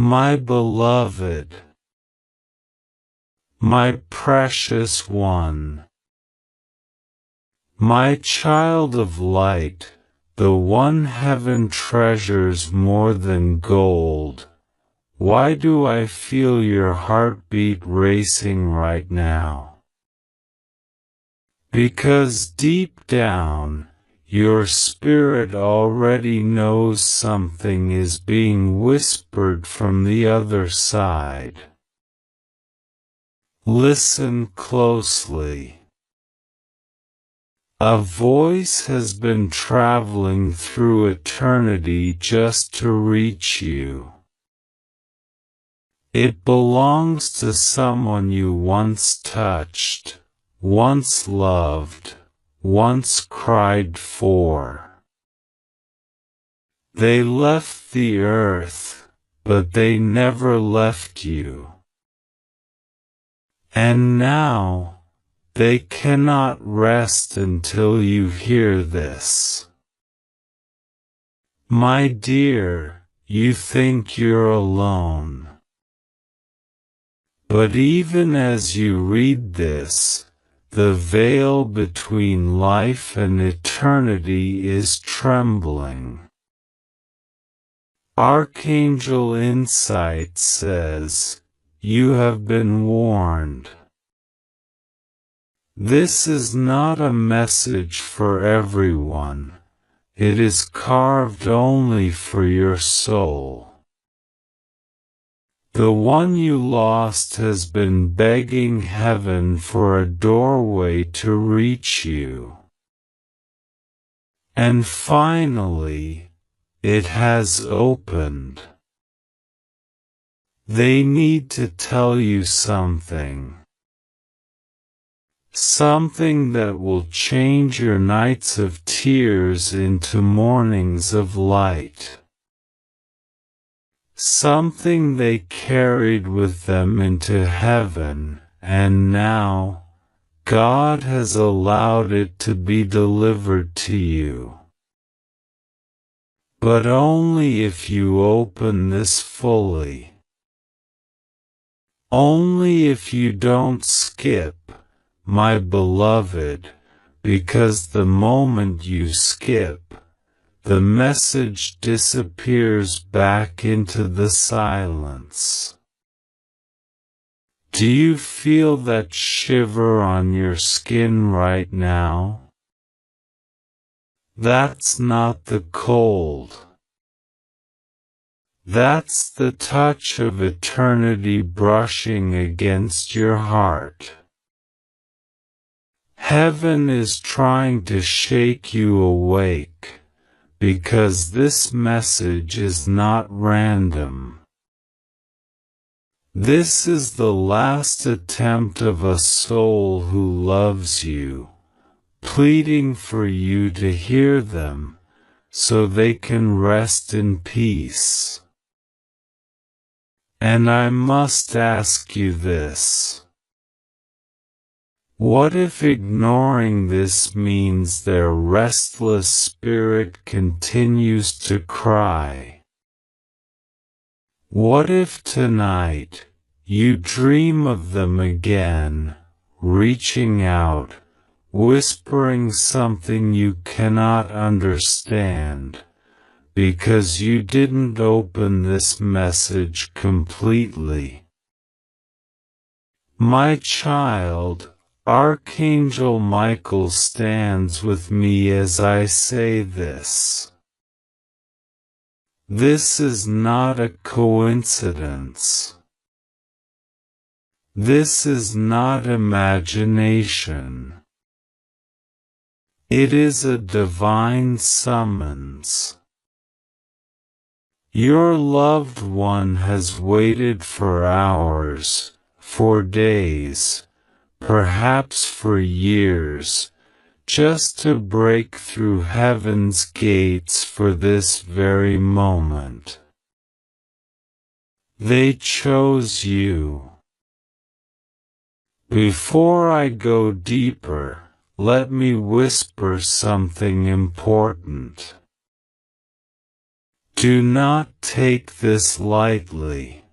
My beloved, my precious one, my child of light, the one heaven treasures more than gold, why do I feel your heartbeat racing right now? Because deep down, your spirit already knows something is being whispered from the other side. Listen closely. A voice has been traveling through eternity just to reach you. It belongs to someone you once touched, once loved, once cried for. They left the earth, but they never left you. And now, they cannot rest until you hear this. My dear, you think you're alone. But even as you read this, the veil between life and eternity is trembling. Archangel Insight says, you have been warned. This is not a message for everyone. It is carved only for your soul. The one you lost has been begging heaven for a doorway to reach you. And finally, it has opened. They need to tell you something. Something that will change your nights of tears into mornings of light. Something they carried with them into heaven, and now, God has allowed it to be delivered to you. But only if you open this fully. Only if you don't skip, my beloved, because the moment you skip, the message disappears back into the silence. Do you feel that shiver on your skin right now? That's not the cold. That's the touch of eternity brushing against your heart. Heaven is trying to shake you awake. Because this message is not random. This is the last attempt of a soul who loves you, pleading for you to hear them, so they can rest in peace. And I must ask you this. What if ignoring this means their restless spirit continues to cry? What if tonight, you dream of them again, reaching out, whispering something you cannot understand, because you didn't open this message completely? My child, Archangel Michael stands with me as I say this. This is not a coincidence. This is not imagination. It is a divine summons. Your loved one has waited for hours, for days, perhaps for years, just to break through heaven's gates for this very moment. They chose you. Before I go deeper, let me whisper something important. Do not take this lightly.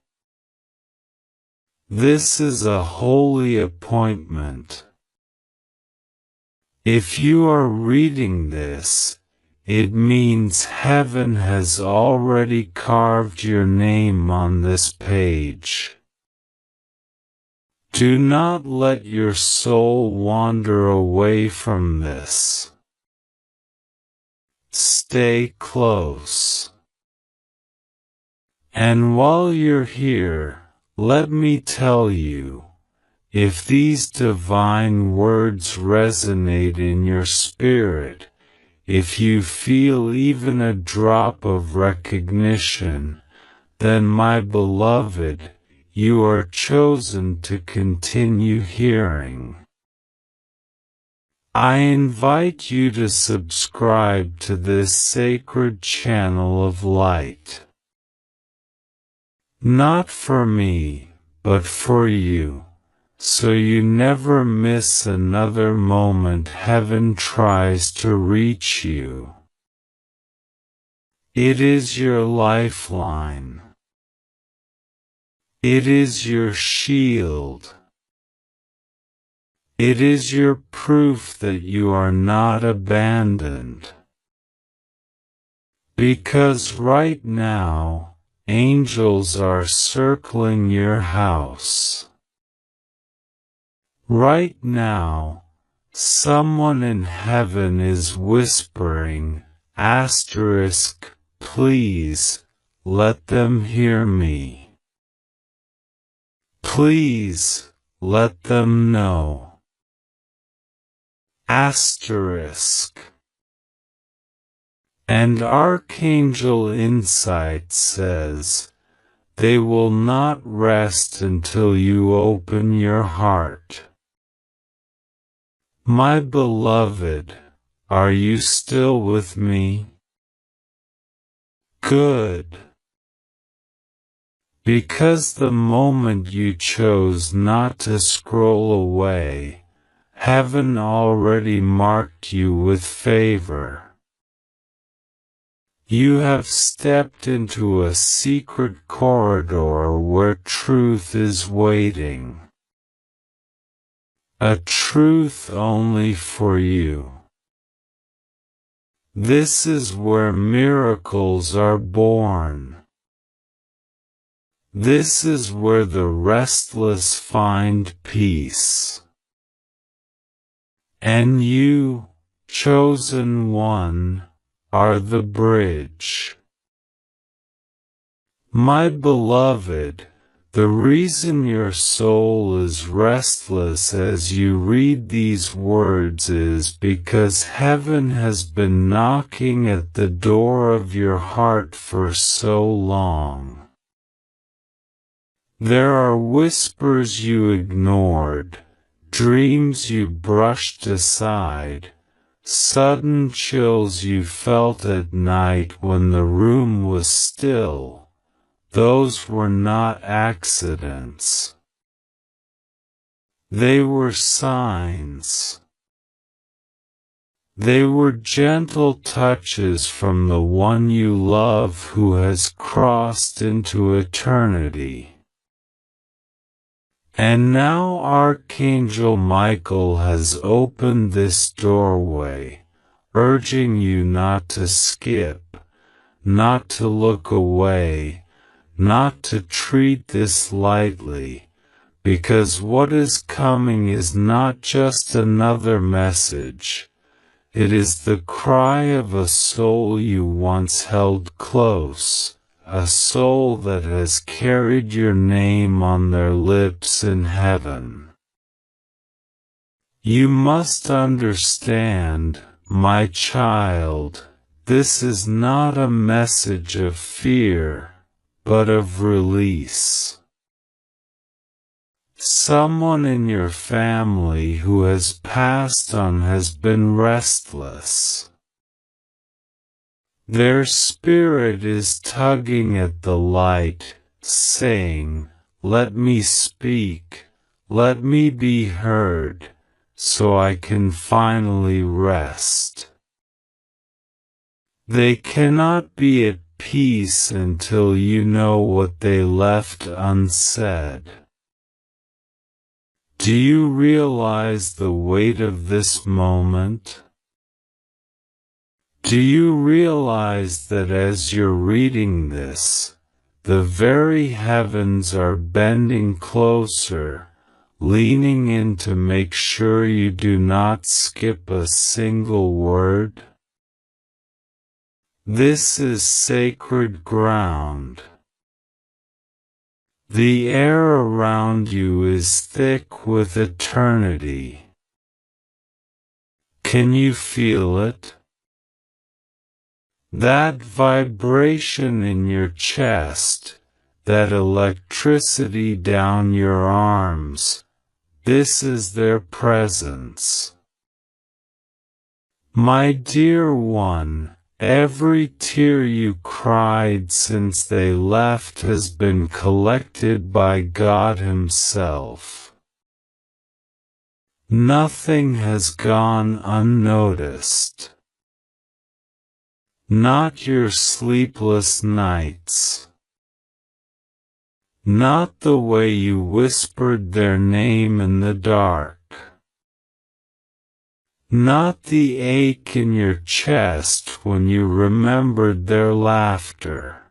This is a holy appointment. If you are reading this, it means heaven has already carved your name on this page. Do not let your soul wander away from this. Stay close. And while you're here, let me tell you, if these divine words resonate in your spirit, if you feel even a drop of recognition, then my beloved, you are chosen to continue hearing. I invite you to subscribe to this sacred channel of light. Not for me, but for you, so you never miss another moment heaven tries to reach you. It is your lifeline. It is your shield. It is your proof that you are not abandoned. Because right now, angels are circling your house. Right now, someone in heaven is whispering, *, please, let them hear me. Please, let them know. And Archangel Insight says, they will not rest until you open your heart. My beloved, are you still with me? Good. Because the moment you chose not to scroll away, heaven already marked you with favor. You have stepped into a secret corridor where truth is waiting. A truth only for you. This is where miracles are born. This is where the restless find peace. And you, chosen one, are the bridge. My beloved, the reason your soul is restless as you read these words is because heaven has been knocking at the door of your heart for so long. There are whispers you ignored, dreams you brushed aside, sudden chills you felt at night when the room was still. Those were not accidents. They were signs. They were gentle touches from the one you love who has crossed into eternity. And now Archangel Michael has opened this doorway, urging you not to skip, not to look away, not to treat this lightly, because what is coming is not just another message. It is the cry of a soul you once held close, a soul that has carried your name on their lips in heaven. You must understand, my child, this is not a message of fear, but of release. Someone in your family who has passed on has been restless. Their spirit is tugging at the light, saying, let me speak, let me be heard, so I can finally rest. They cannot be at peace until you know what they left unsaid. Do you realize the weight of this moment? Do you realize that as you're reading this, the very heavens are bending closer, leaning in to make sure you do not skip a single word? This is sacred ground. The air around you is thick with eternity. Can you feel it? That vibration in your chest, that electricity down your arms, this is their presence. My dear one, every tear you cried since they left has been collected by God Himself. Nothing has gone unnoticed. Not your sleepless nights. Not the way you whispered their name in the dark. Not the ache in your chest when you remembered their laughter.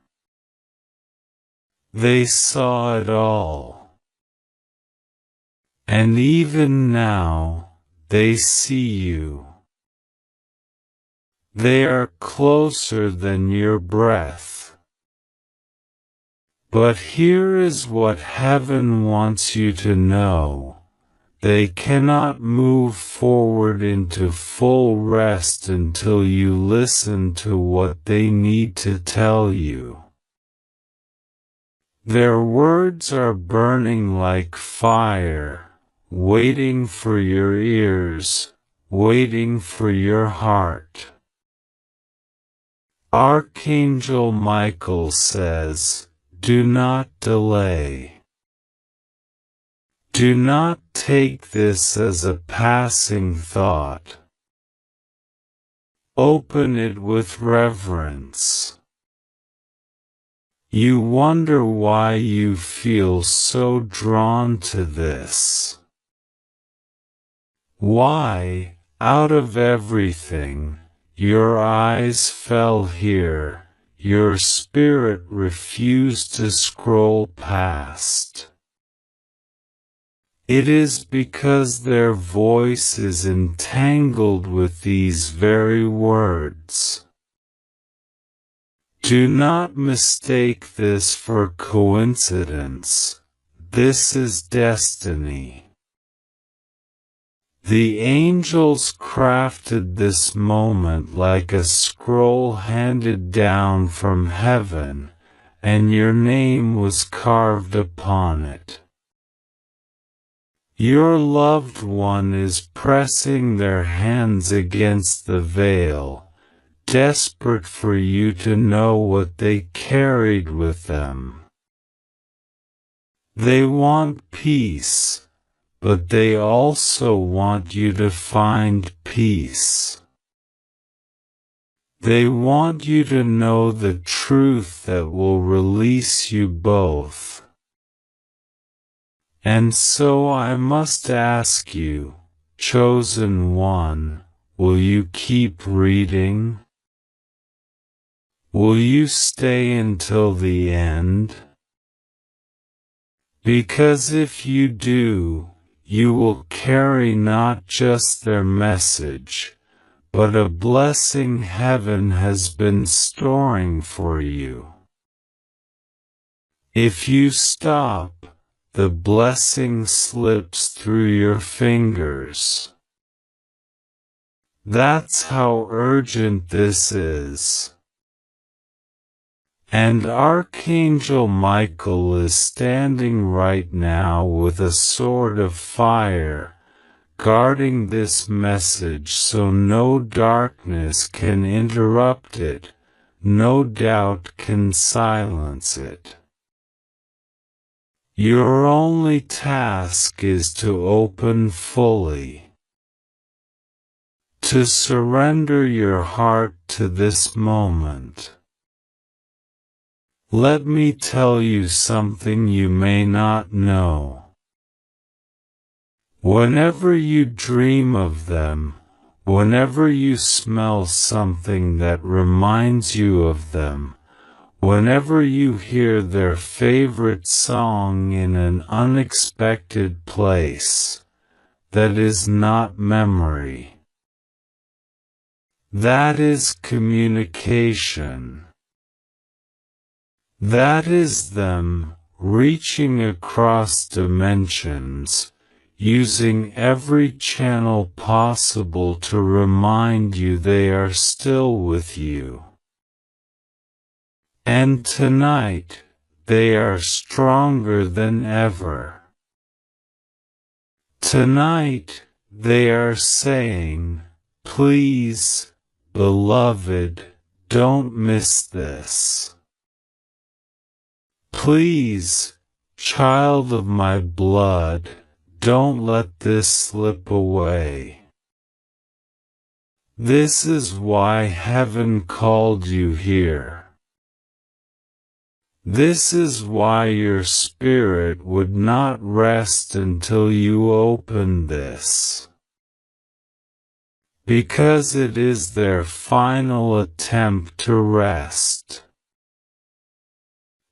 They saw it all. And even now, they see you. They are closer than your breath. But here is what heaven wants you to know. They cannot move forward into full rest until you listen to what they need to tell you. Their words are burning like fire, waiting for your ears, waiting for your heart. Archangel Michael says, do not delay. Do not take this as a passing thought. Open it with reverence. You wonder why you feel so drawn to this. Why, out of everything, your eyes fell here, your spirit refused to scroll past. It is because their voice is entangled with these very words. Do not mistake this for coincidence. This is destiny. The angels crafted this moment like a scroll handed down from heaven, and your name was carved upon it. Your loved one is pressing their hands against the veil, desperate for you to know what they carried with them. They want peace. But they also want you to find peace. They want you to know the truth that will release you both. And so I must ask you, chosen one, will you keep reading? Will you stay until the end? Because if you do, you will carry not just their message, but a blessing heaven has been storing for you. If you stop, the blessing slips through your fingers. That's how urgent this is. And Archangel Michael is standing right now with a sword of fire, guarding this message so no darkness can interrupt it, no doubt can silence it. Your only task is to open fully, to surrender your heart to this moment. Let me tell you something you may not know. Whenever you dream of them, whenever you smell something that reminds you of them, whenever you hear their favorite song in an unexpected place, that is not memory. That is communication. That is them reaching across dimensions, using every channel possible to remind you they are still with you. And tonight, they are stronger than ever. Tonight, they are saying, please, beloved, don't miss this. Please, child of my blood, don't let this slip away. This is why heaven called you here. This is why your spirit would not rest until you open this. Because it is their final attempt to rest.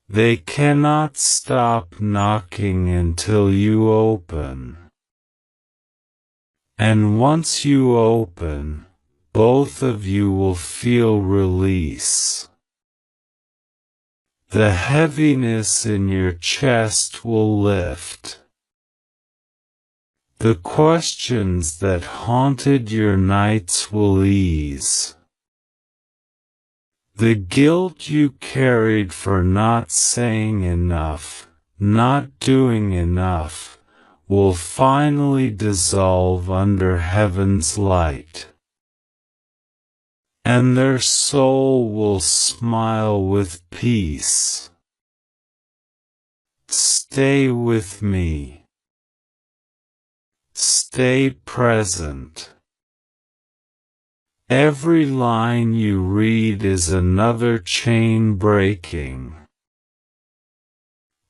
They cannot stop knocking until you open. And once you open, both of you will feel release. The heaviness in your chest will lift. The questions that haunted your nights will ease. The guilt you carried for not saying enough, not doing enough, will finally dissolve under heaven's light. And their soul will smile with peace. Stay with me. Stay present. Every line you read is another chain breaking.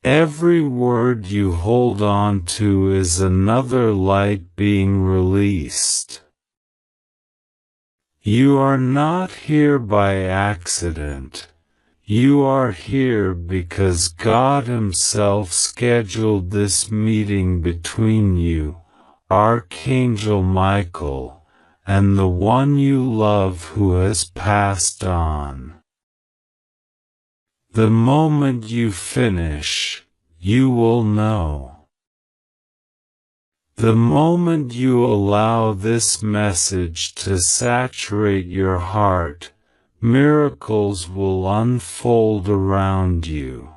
Every word you hold on to is another light being released. You are not here by accident. You are here because God Himself scheduled this meeting between you, Archangel Michael, and the one you love who has passed on. The moment you finish, you will know. The moment you allow this message to saturate your heart, miracles will unfold around you.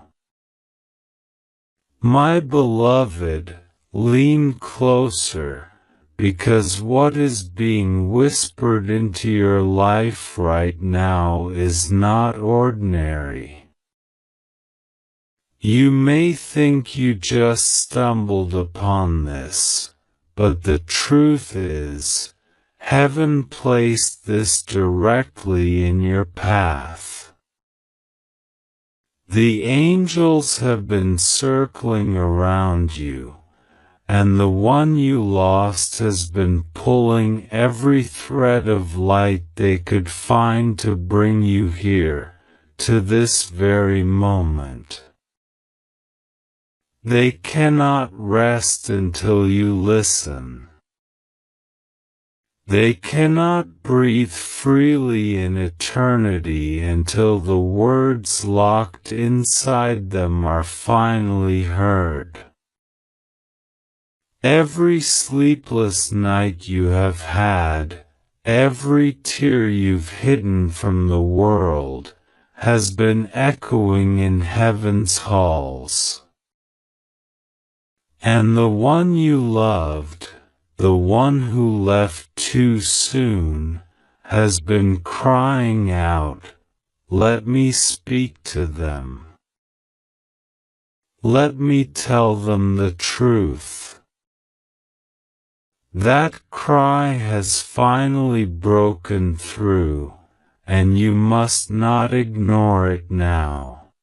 My beloved, lean closer, because what is being whispered into your life right now is not ordinary. You may think you just stumbled upon this, but the truth is, heaven placed this directly in your path. The angels have been circling around you, and the one you lost has been pulling every thread of light they could find to bring you here, to this very moment. They cannot rest until you listen. They cannot breathe freely in eternity until the words locked inside them are finally heard. Every sleepless night you have had, every tear you've hidden from the world, has been echoing in heaven's halls. And the one you loved, the one who left too soon, has been crying out, "Let me speak to them. Let me tell them the truth." That cry has finally broken through, and you must not ignore it now.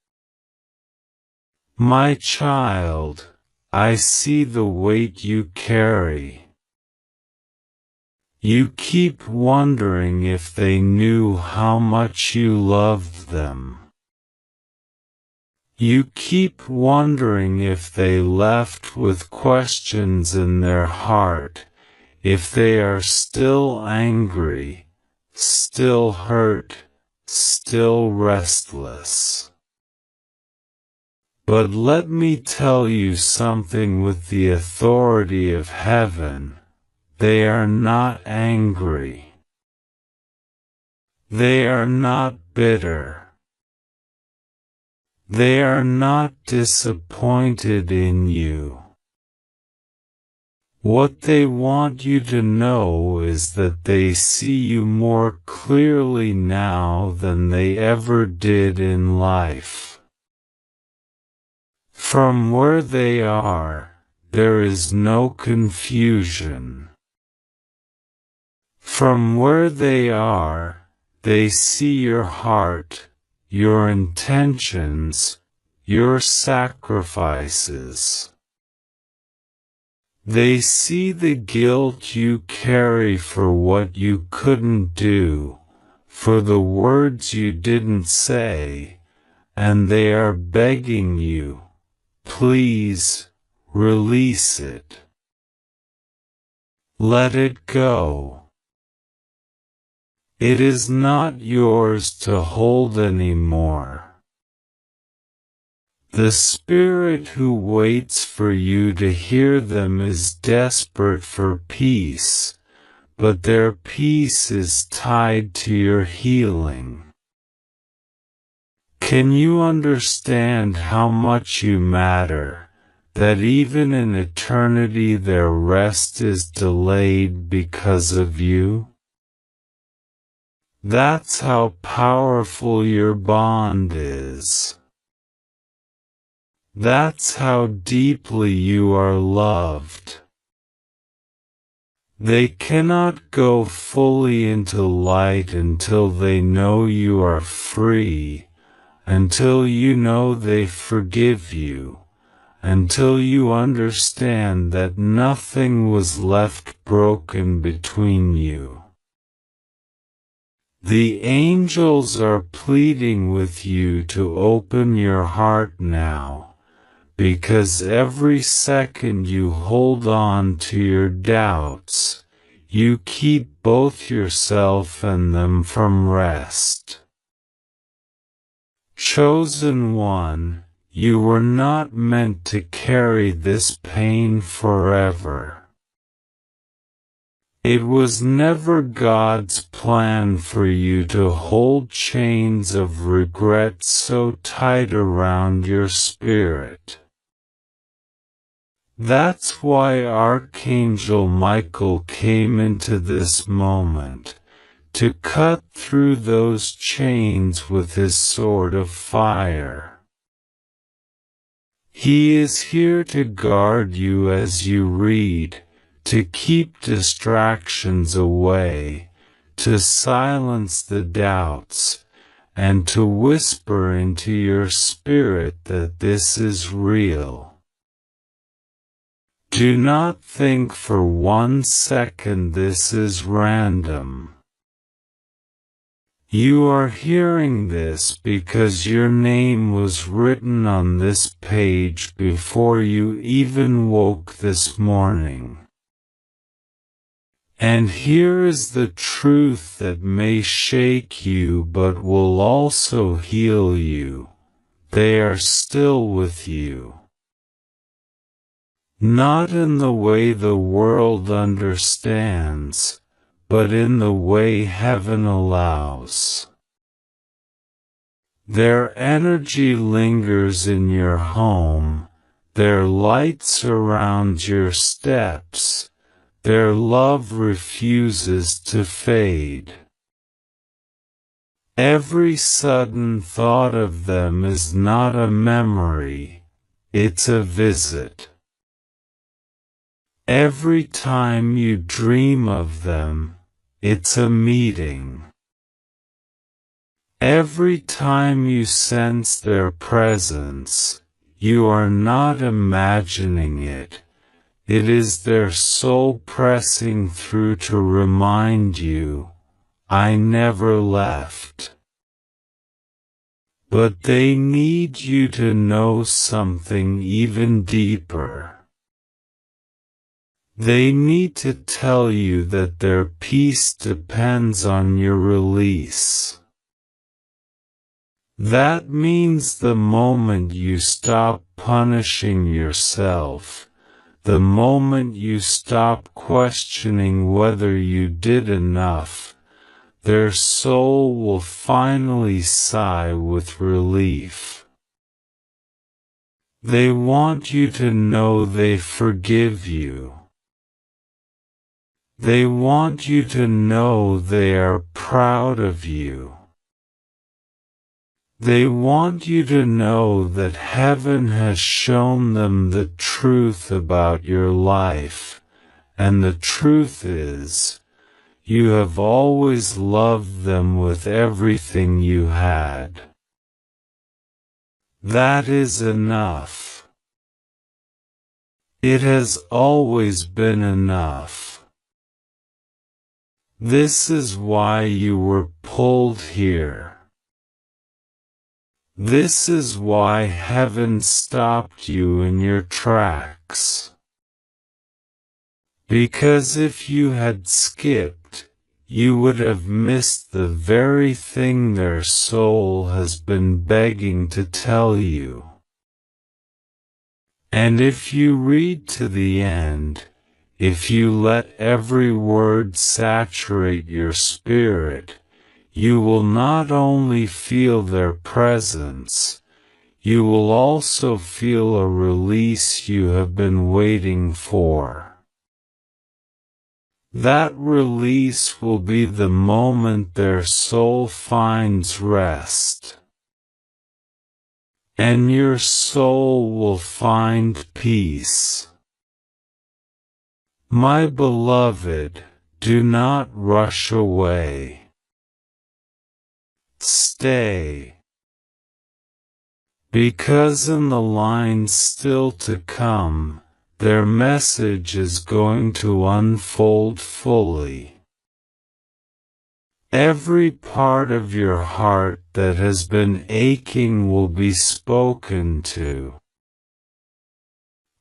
My child, I see the weight you carry. You keep wondering if they knew how much you loved them. You keep wondering if they left with questions in their heart, if they are still angry, still hurt, still restless. But let me tell you something with the authority of heaven. They are not angry. They are not bitter. They are not disappointed in you. What they want you to know is that they see you more clearly now than they ever did in life. From where they are, there is no confusion. From where they are, they see your heart, your intentions, your sacrifices. They see the guilt you carry for what you couldn't do, for the words you didn't say, and they are begging you, please, release it. Let it go. It is not yours to hold anymore. The spirit who waits for you to hear them is desperate for peace, but their peace is tied to your healing. Can you understand how much you matter, that even in eternity their rest is delayed because of you? That's how powerful your bond is. That's how deeply you are loved. They cannot go fully into light until they know you are free, until you know they forgive you, until you understand that nothing was left broken between you. The angels are pleading with you to open your heart now, because every second you hold on to your doubts, you keep both yourself and them from rest. Chosen one, you were not meant to carry this pain forever. It was never God's plan for you to hold chains of regret so tight around your spirit. That's why Archangel Michael came into this moment, to cut through those chains with his sword of fire. He is here to guard you as you read, to keep distractions away, to silence the doubts, and to whisper into your spirit that this is real. Do not think for 1 second this is random. You are hearing this because your name was written on this page before you even woke this morning. And here is the truth that may shake you but will also heal you. They are still with you. Not in the way the world understands, but in the way heaven allows. Their energy lingers in your home, their light surrounds your steps, their love refuses to fade. Every sudden thought of them is not a memory, it's a visit. Every time you dream of them, it's a meeting. Every time you sense their presence, You are not imagining it. It is their soul pressing through to remind you, I never left. But they need you to know something even deeper. They need to tell you that their peace depends on your release. That means the moment you stop punishing yourself, the moment you stop questioning whether you did enough, their soul will finally sigh with relief. They want you to know they forgive you. They want you to know they are proud of you. They want you to know that heaven has shown them the truth about your life, and the truth is, you have always loved them with everything you had. That is enough. It has always been enough. This is why you were pulled here. This is why heaven stopped you in your tracks. Because if you had skipped, you would have missed the very thing their soul has been begging to tell you. And if you read to the end, if you let every word saturate your spirit, you will not only feel their presence, you will also feel a release you have been waiting for. That release will be the moment their soul finds rest. And your soul will find peace. My beloved, do not rush away. Stay. Because in the lines still to come, their message is going to unfold fully. Every part of your heart that has been aching will be spoken to.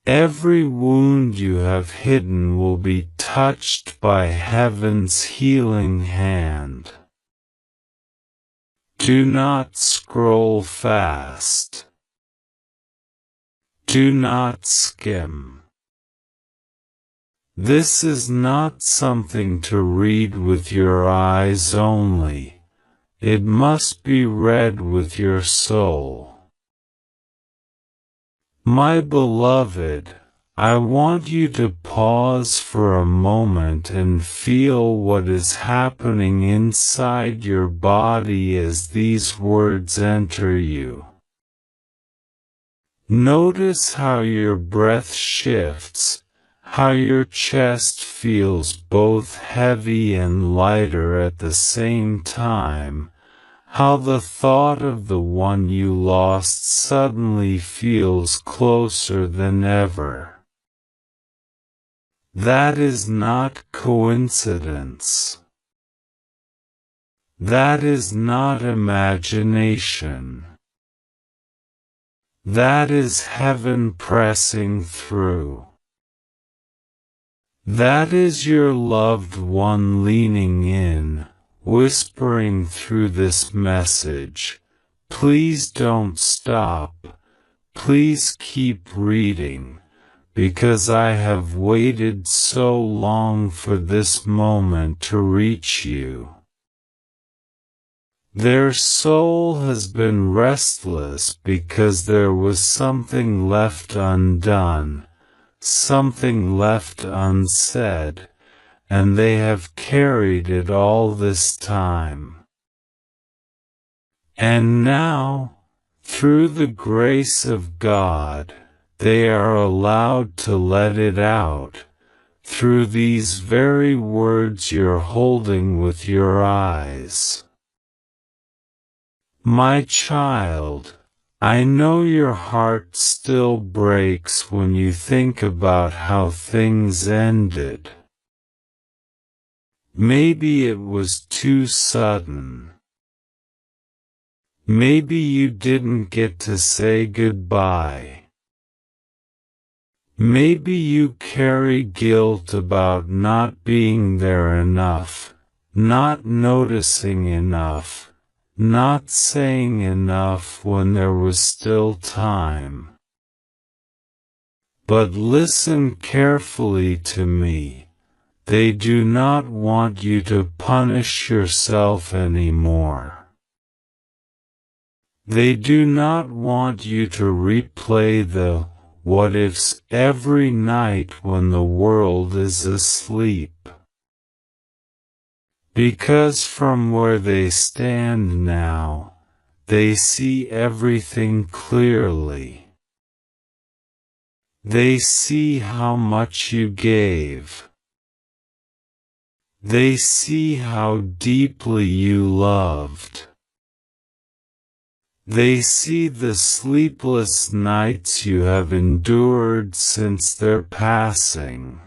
Every wound you have hidden will be touched by heaven's healing hand. Do not scroll fast. Do not skim. This is not something to read with your eyes only. It must be read with your soul. My beloved, I want you to pause for a moment and feel what is happening inside your body as these words enter you. Notice how your breath shifts, how your chest feels both heavy and lighter at the same time, how the thought of the one you lost suddenly feels closer than ever. That is not coincidence. That is not imagination. That is heaven pressing through. That is your loved one leaning in, whispering through this message, please don't stop, please keep reading, because I have waited so long for this moment to reach you. Their soul has been restless because there was something left undone, something left unsaid, and they have carried it all this time. And now, through the grace of God, they are allowed to let it out, through these very words you're holding with your eyes. My child, I know your heart still breaks when you think about how things ended. Maybe it was too sudden. Maybe you didn't get to say goodbye. Maybe you carry guilt about not being there enough, not noticing enough, not saying enough when there was still time. But listen carefully to me. They do not want you to punish yourself anymore. They do not want you to replay the what-ifs every night when the world is asleep. Because from where they stand now, they see everything clearly. They see how much you gave. They see how deeply you loved. They see the sleepless nights you have endured since their passing.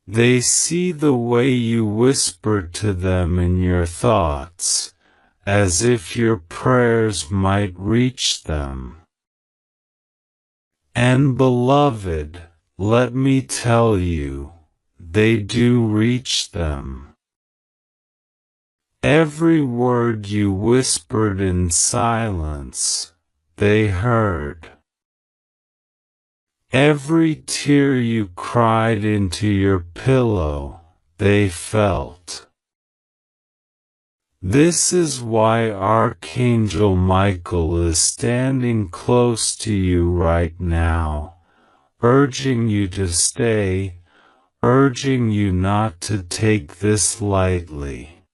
They see the way you whisper to them in your thoughts, as if your prayers might reach them. And beloved, let me tell you, they do reach them. Every word you whispered in silence, they heard. Every tear you cried into your pillow, they felt. This is why Archangel Michael is standing close to you right now, urging you to stay, urging you not to take this lightly.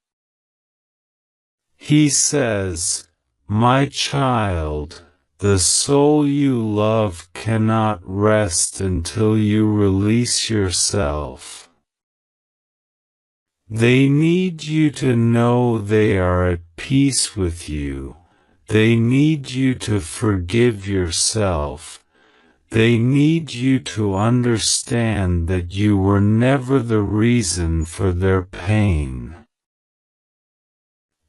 He says, "My child, the soul you love cannot rest until you release yourself. They need you to know they are at peace with you. They need you to forgive yourself. They need you to understand that you were never the reason for their pain.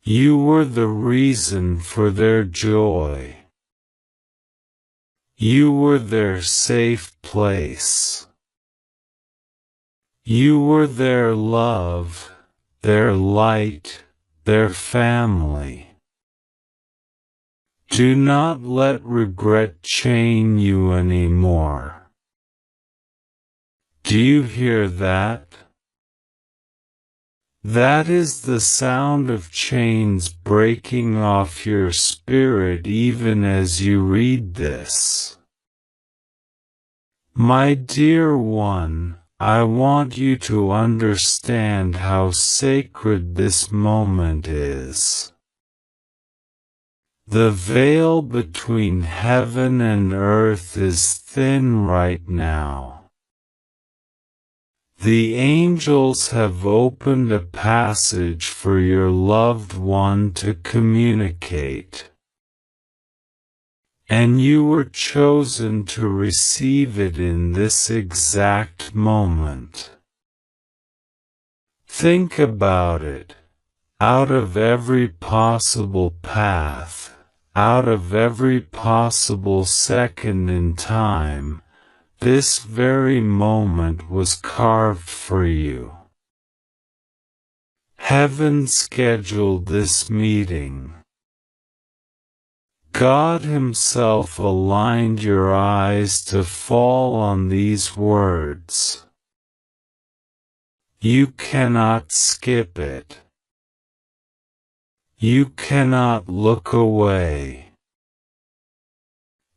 You were the reason for their joy. You were their safe place. You were their love, their light, their family. Do not let regret chain you anymore. Do you hear that? That is the sound of chains breaking off your spirit even as you read this. My dear one, I want you to understand how sacred this moment is. The veil between heaven and earth is thin right now. The angels have opened a passage for your loved one to communicate. And you were chosen to receive it in this exact moment. Think about it. Out of every possible path, out of every possible second in time, this very moment was carved for you. Heaven scheduled this meeting. God Himself aligned your eyes to fall on these words. You cannot skip it. You cannot look away.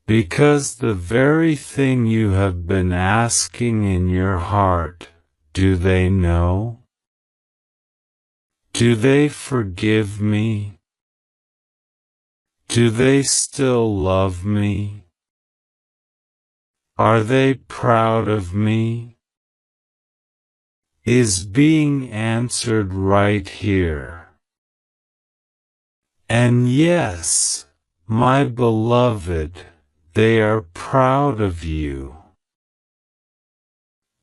Because the very thing you have been asking in your heart, do they know? Do they forgive me? Do they still love me? Are they proud of me? Is being answered right here. And yes, My beloved, they are proud of you.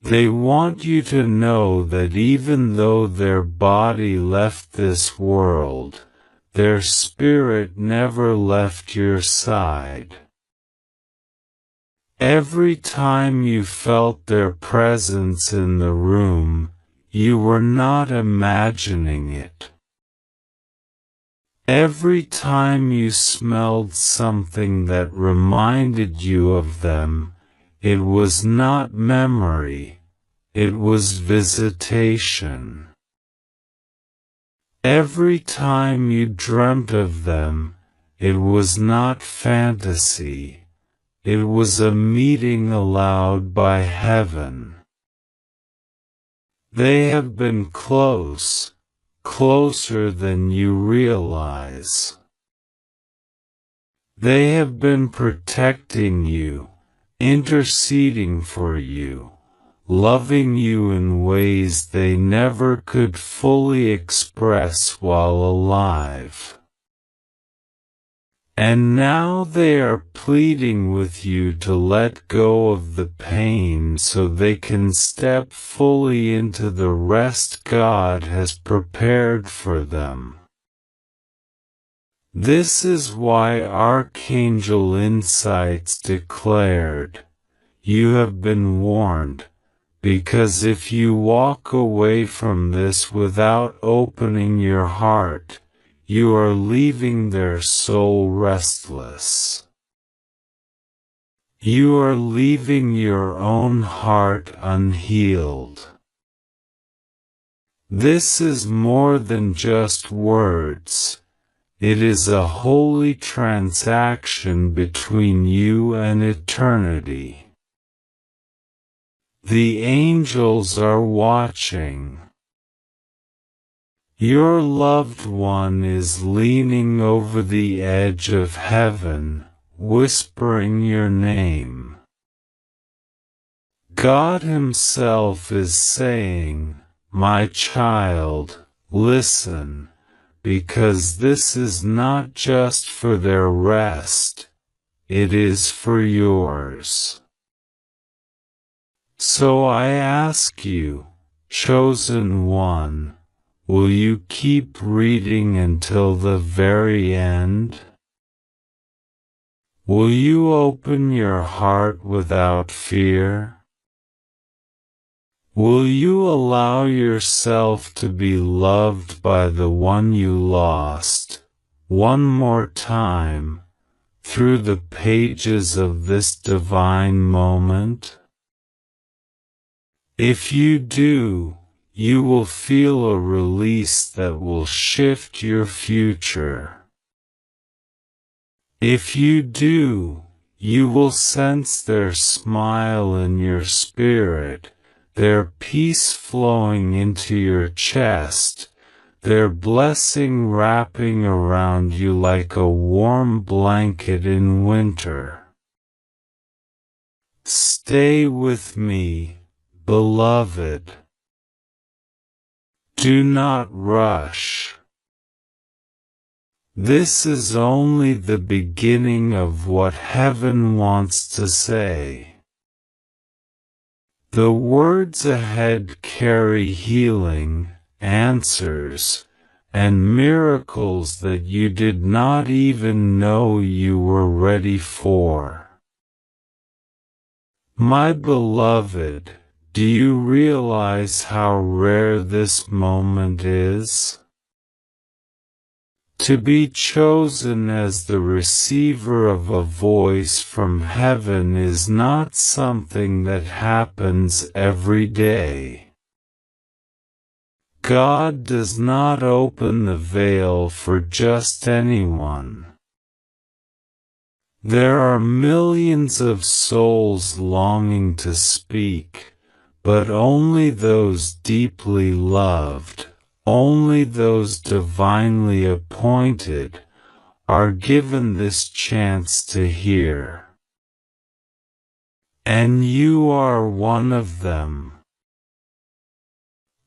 They want you to know that even though their body left this world, their spirit never left your side. Every time you felt their presence in the room, you were not imagining it. Every time you smelled something that reminded you of them, it was not memory, it was visitation. Every time you dreamt of them, it was not fantasy, it was a meeting allowed by heaven. They have been close, closer than you realize. They have been protecting you, interceding for you, loving you in ways they never could fully express while alive. And now they are pleading with you to let go of the pain so they can step fully into the rest God has prepared for them. This is why Archangel Insights declared, "You have been warned, because if you walk away from this without opening your heart, you are leaving their soul restless. You are leaving your own heart unhealed." This is more than just words. It is a holy transaction between you and eternity. The angels are watching. Your loved one is leaning over the edge of heaven, whispering your name. God Himself is saying, "My child, listen, because this is not just for their rest, it is for yours." So I ask you, chosen one, will you keep reading until the very end? Will you open your heart without fear? Will you allow yourself to be loved by the one you lost, one more time, through the pages of this divine moment? If you do, you will feel a release that will shift your future. If you do, you will sense their smile in your spirit, their peace flowing into your chest, their blessing wrapping around you like a warm blanket in winter. Stay with me, beloved. Do not rush. This is only the beginning of what heaven wants to say. The words ahead carry healing, answers, and miracles that you did not even know you were ready for. My beloved, do you realize how rare this moment is? To be chosen as the receiver of a voice from heaven is not something that happens every day. God does not open the veil for just anyone. There are millions of souls longing to speak, but only those deeply loved, only those divinely appointed, are given this chance to hear. And you are one of them.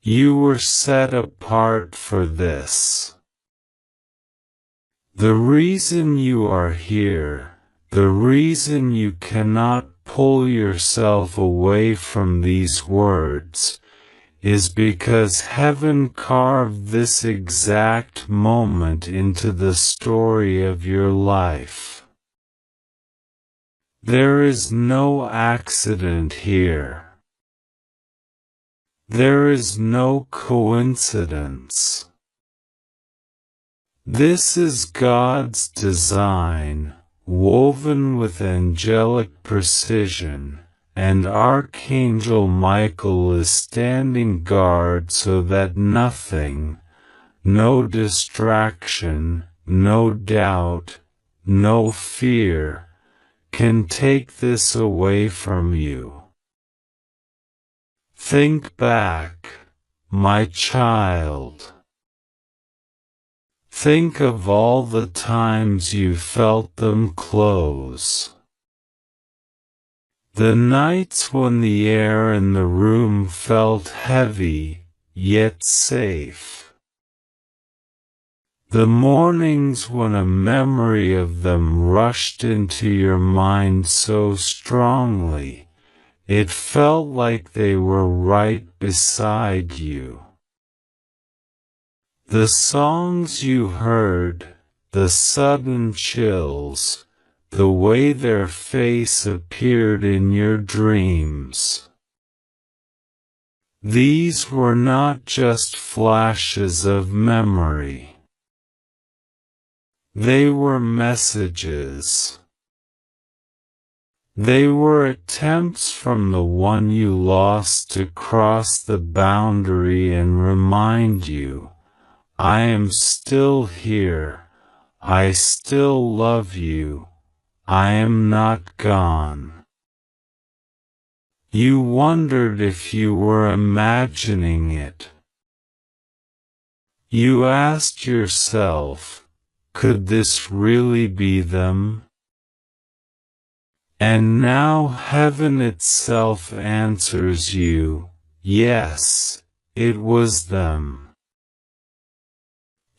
You were set apart for this. The reason you are here, the reason you cannot pull yourself away from these words, is because heaven carved this exact moment into the story of your life. There is no accident here. There is no coincidence. This is God's design, woven with angelic precision, and Archangel Michael is standing guard so that nothing, no distraction, no doubt, no fear, can take this away from you. Think back, my child. Think of all the times you felt them close. The nights when the air in the room felt heavy, yet safe. The mornings when a memory of them rushed into your mind so strongly, it felt like they were right beside you. The songs you heard, the sudden chills, the way their face appeared in your dreams. These were not just flashes of memory. They were messages. They were attempts from the one you lost to cross the boundary and remind you, I am still here, I still love you, I am not gone. You wondered if you were imagining it. You asked yourself, could this really be them? And now heaven itself answers you, yes, it was them.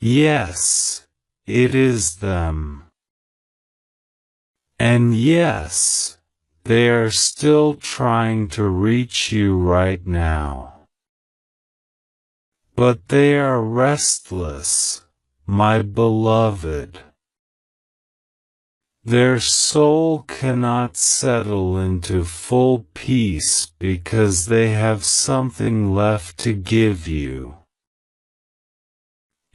Yes, it is them. And yes, they are still trying to reach you right now. But they are restless, my beloved. Their soul cannot settle into full peace because they have something left to give you.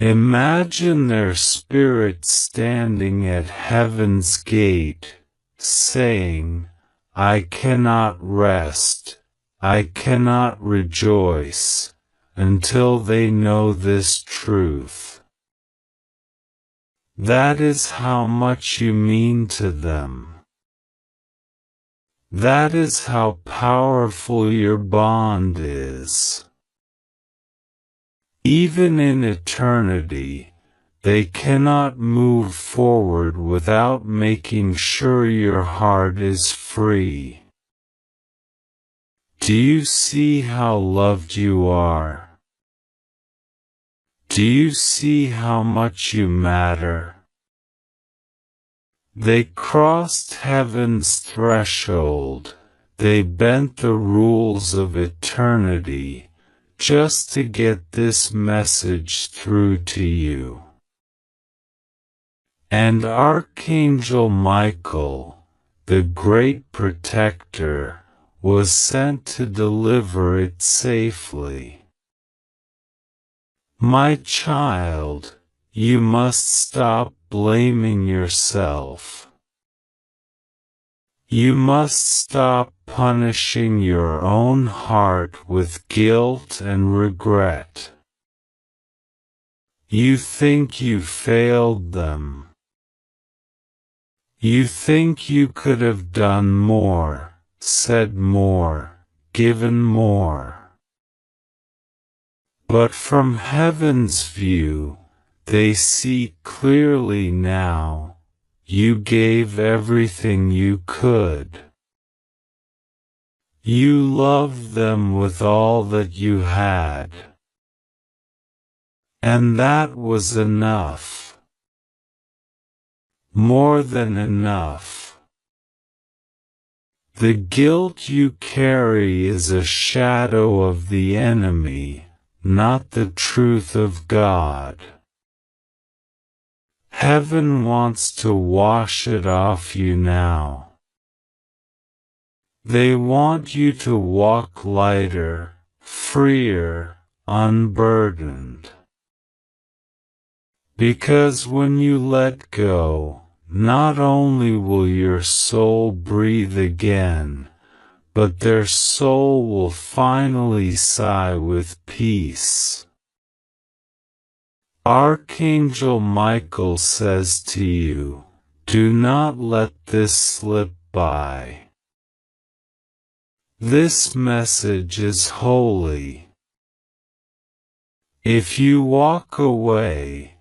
Imagine their spirit standing at heaven's gate, saying, I cannot rest, I cannot rejoice, until they know this truth. That is how much you mean to them. That is how powerful your bond is. Even in eternity, they cannot move forward without making sure your heart is free. Do you see how loved you are? Do you see how much you matter? They crossed heaven's threshold, they bent the rules of eternity, just to get this message through to you. And Archangel Michael, the great protector, was sent to deliver it safely. My child, you must stop blaming yourself. You must stop punishing your own heart with guilt and regret. You think you failed them. You think you could have done more, said more, given more. But from heaven's view, they see clearly now, you gave everything you could. You loved them with all that you had. And that was enough. more than enough. The guilt you carry is a shadow of the enemy, not the truth of God. Heaven wants to wash it off you now. They want you to walk lighter, freer, unburdened. Because when you let go, not only will your soul breathe again, but their soul will finally sigh with peace. Archangel Michael says to you, do not let this slip by. This message is holy. If you walk away,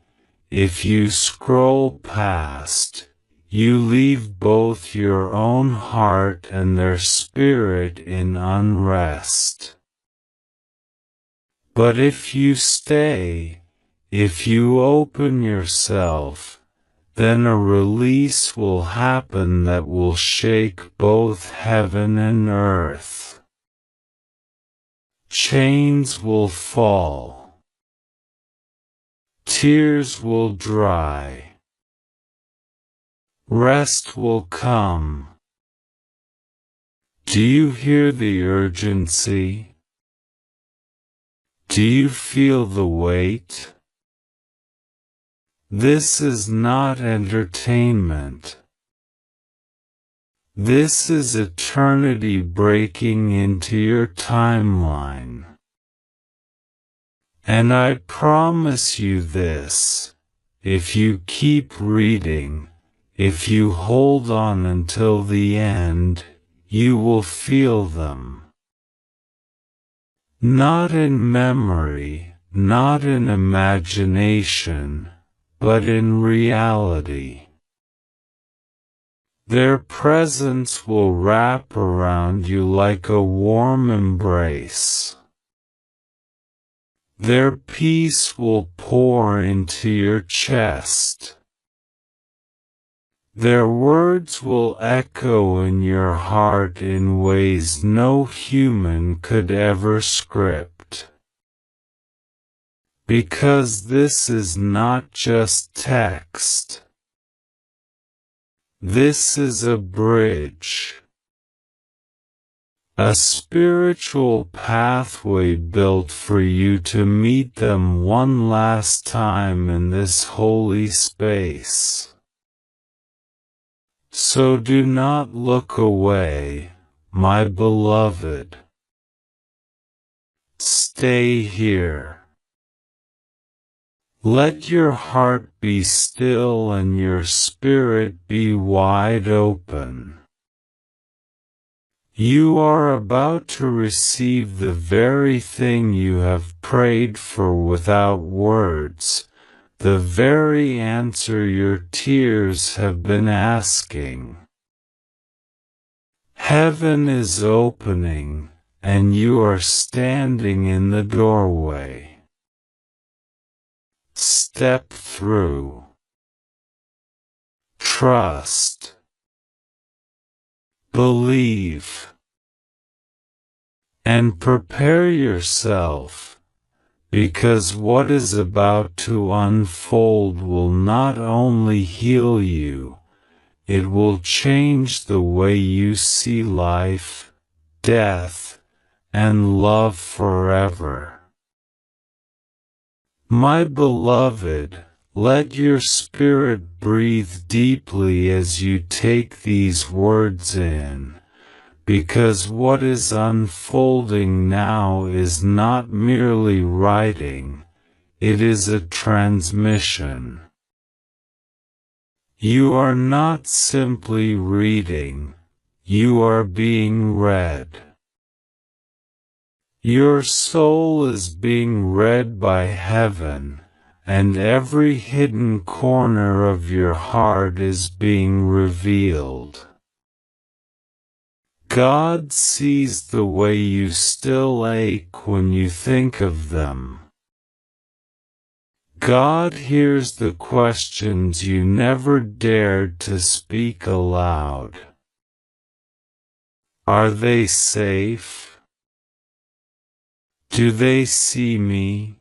if you scroll past, you leave both your own heart and their spirit in unrest. But if you stay, if you open yourself, then a release will happen that will shake both heaven and earth. Chains will fall. Tears will dry. Rest will come. Do you hear the urgency? Do you feel the weight? This is not entertainment. This is eternity breaking into your timeline. And I promise you this, if you keep reading, if you hold on until the end, you will feel them. Not in memory, not in imagination, but in reality. Their presence will wrap around you like a warm embrace. Their peace will pour into your chest. Their words will echo in your heart in ways no human could ever script. Because this is not just text. This is a bridge. A spiritual pathway built for you to meet them one last time in this holy space. So do not look away, my beloved. Stay here. Let your heart be still and your spirit be wide open. You are about to receive the very thing you have prayed for without words, the very answer your tears have been asking. Heaven is opening, and you are standing in the doorway. Step through. Trust. Believe. And prepare yourself, because what is about to unfold will not only heal you, it will change the way you see life, death, and love forever. My beloved, let your spirit breathe deeply as you take these words in, because what is unfolding now is not merely writing, it is a transmission. You are not simply reading, you are being read. Your soul is being read by heaven, and every hidden corner of your heart is being revealed. God sees the way you still ache when you think of them. God hears the questions you never dared to speak aloud. Are they safe? Do they see me?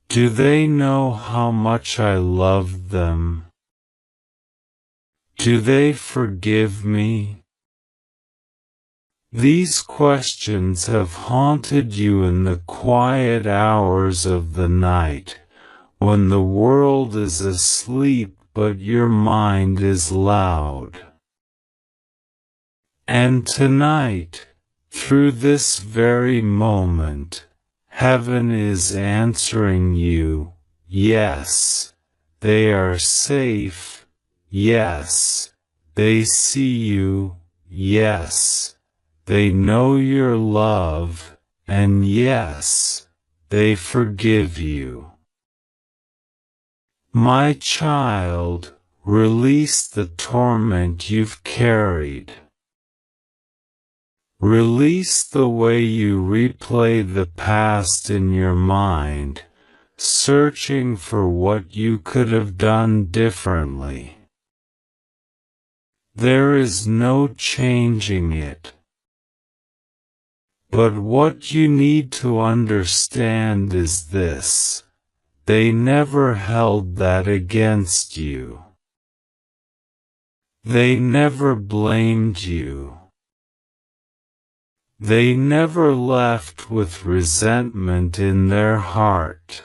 Do they know how much I love them? Do they forgive me? These questions have haunted you in the quiet hours of the night, when the world is asleep but your mind is loud. And tonight, through this very moment, heaven is answering you, yes, they are safe, yes, they see you, yes, they know your love, and yes, they forgive you. My child, release the torment you've carried. Release the way you replay the past in your mind, searching for what you could have done differently. There is no changing it. But what you need to understand is this: they never held that against you. They never blamed you. They never left with resentment in their heart.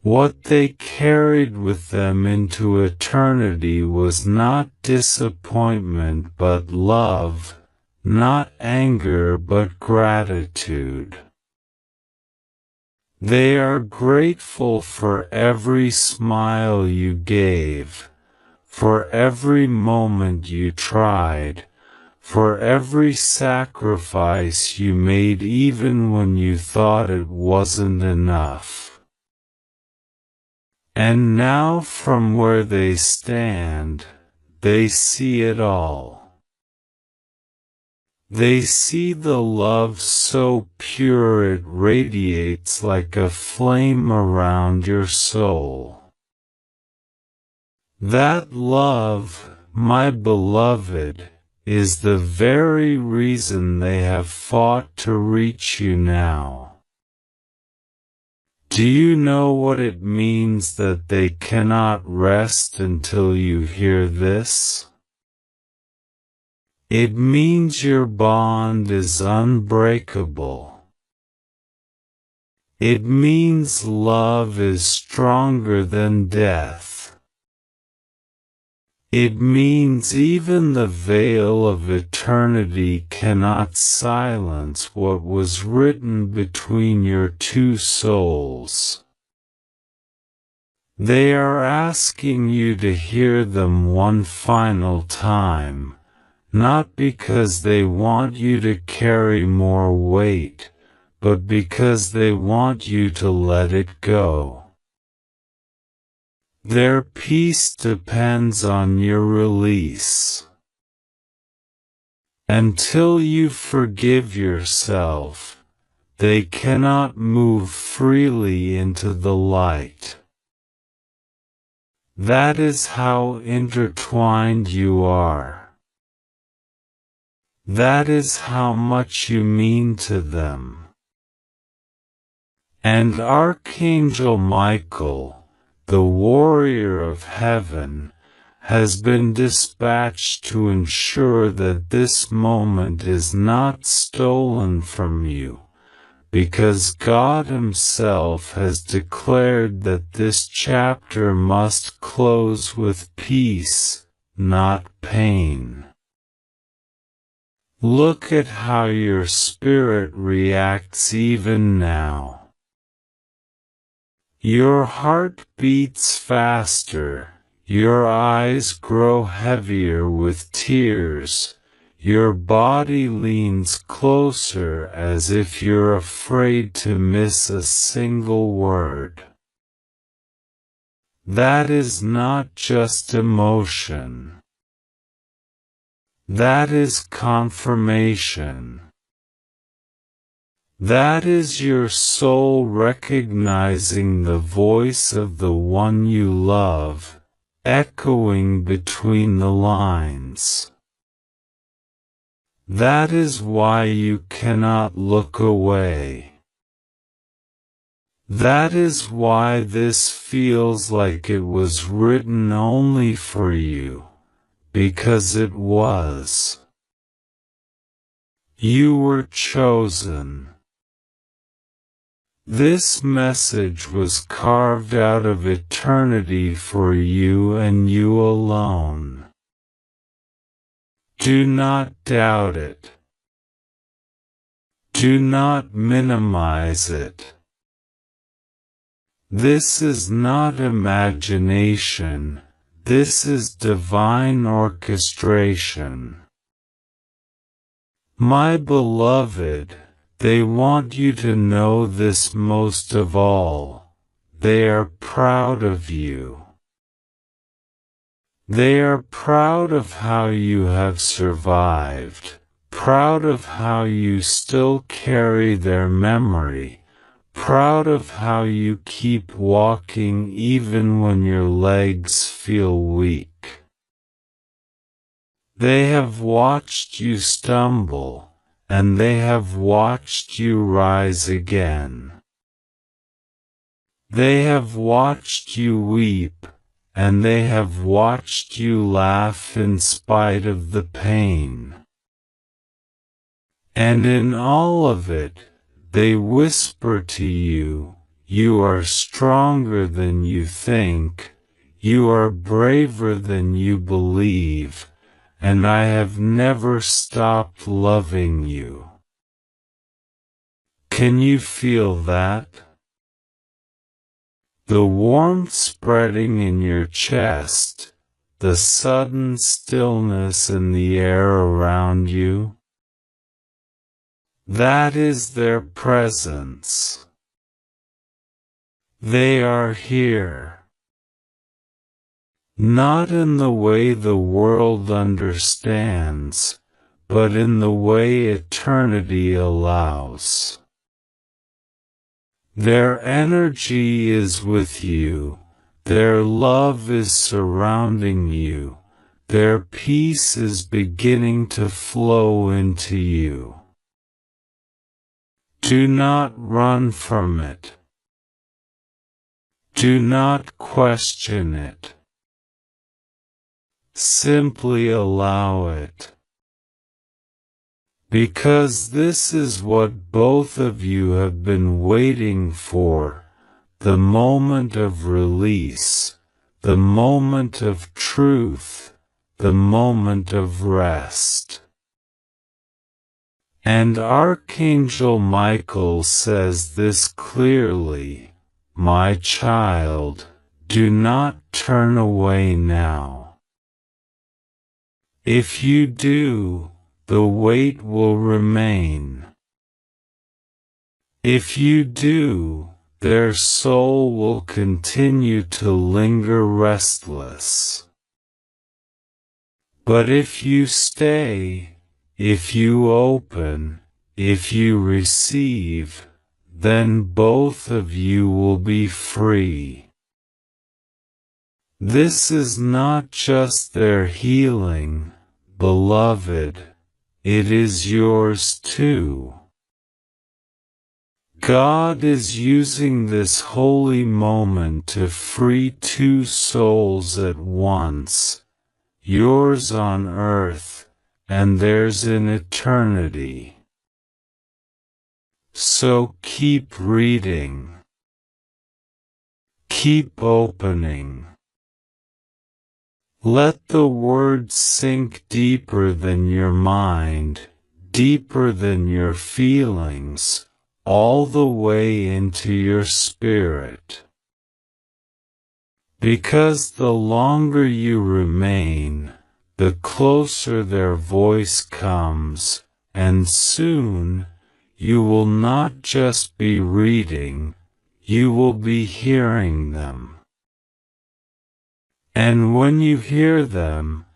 What they carried with them into eternity was not disappointment but love, not anger but gratitude. They are grateful for every smile you gave, for every moment you tried, for every sacrifice you made even when you thought it wasn't enough. And now from where they stand, they see it all. They see the love so pure it radiates like a flame around your soul. That love, my beloved, is the very reason they have fought to reach you now. Do you know what it means that they cannot rest until you hear this? It means your bond is unbreakable. It means love is stronger than death. It means even the veil of eternity cannot silence what was written between your two souls. They are asking you to hear them one final time, not because they want you to carry more weight, but because they want you to let it go. Their peace depends on your release. Until you forgive yourself, they cannot move freely into the light. That is how intertwined you are. That is how much you mean to them. And Archangel Michael, the warrior of heaven, has been dispatched to ensure that this moment is not stolen from you, because God Himself has declared that this chapter must close with peace, not pain. Look at how your spirit reacts even now. Your heart beats faster, your eyes grow heavier with tears, your body leans closer as if you're afraid to miss a single word. That is not just emotion. That is confirmation. That is your soul recognizing the voice of the one you love, echoing between the lines. That is why you cannot look away. That is why this feels like it was written only for you, because it was. You were chosen. This message was carved out of eternity for you and you alone. Do not doubt it. Do not minimize it. This is not imagination, this is divine orchestration. My beloved, they want you to know this most of all. They are proud of you. They are proud of how you have survived, proud of how you still carry their memory. Proud of how you keep walking even when your legs feel weak. They have watched you stumble, and they have watched you rise again. They have watched you weep, and they have watched you laugh in spite of the pain. And in all of it, they whisper to you, you are stronger than you think, you are braver than you believe, and I have never stopped loving you. Can you feel that? The warmth spreading in your chest, the sudden stillness in the air around you? That is their presence. They are here. Not in the way the world understands, but in the way eternity allows. Their energy is with you, their love is surrounding you, their peace is beginning to flow into you. Do not run from it. Do not question it. Simply allow it. Because this is what both of you have been waiting for, the moment of release, the moment of truth, the moment of rest. And Archangel Michael says this clearly, my child, do not turn away now. If you do, the weight will remain. If you do, their soul will continue to linger restless. But if you stay, if you open, if you receive, then both of you will be free. This is not just their healing, beloved, it is yours too. God is using this holy moment to free two souls at once, yours on earth, and theirs in eternity. So keep reading. Keep opening. Let the words sink deeper than your mind, deeper than your feelings, all the way into your spirit. Because the longer you remain, the closer their voice comes, and soon, you will not just be reading, you will be hearing them. And when you hear them,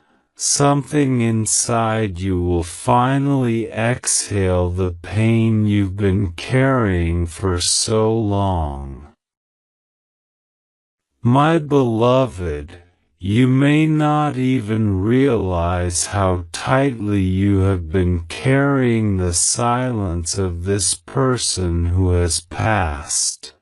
something inside you will finally exhale the pain you've been carrying for so long. My beloved, you may not even realize how tightly you have been carrying the silence of this person who has passed.